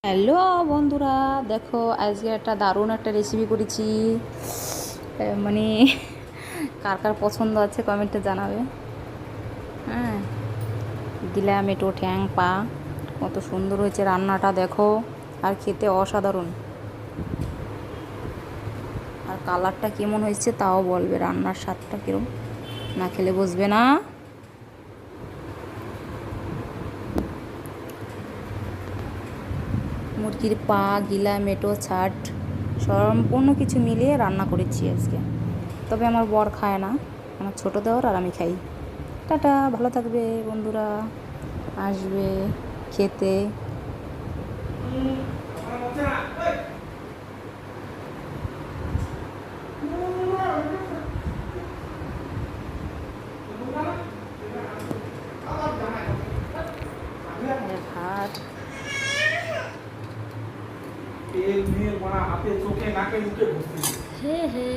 Hello বন্ধুরা, দেখো আজকে একটা দারুণ একটা রেসিপি করেছি। মানে কার কার পছন্দ আছে কমেন্টে জানাবে। হ্যাঁ, গিলা মেটো ঠ্যাং পা কত সুন্দর হয়েছে রান্নাটা, দেখো। আর খেতে অসাধারণ। আর কালারটা কেমন হয়েছে তাও বলবে, রান্নার স্বাদটা কীরকম, না খেলে বুঝবে না। মুরগির পা, গিলা মেটো, ছাট সম্পূর্ণ কিছু মিলিয়ে রান্না করেছি আজকে। তবে আমার বর খায় না, আমার ছোটো দেওর আর আমি খাই। টাটা, ভালো থাকবে বন্ধুরা, আসবে খেতে। ভাত তেল মেল মারা হাতে চোখে নাকে মুখে ঘুরতে। হে হে।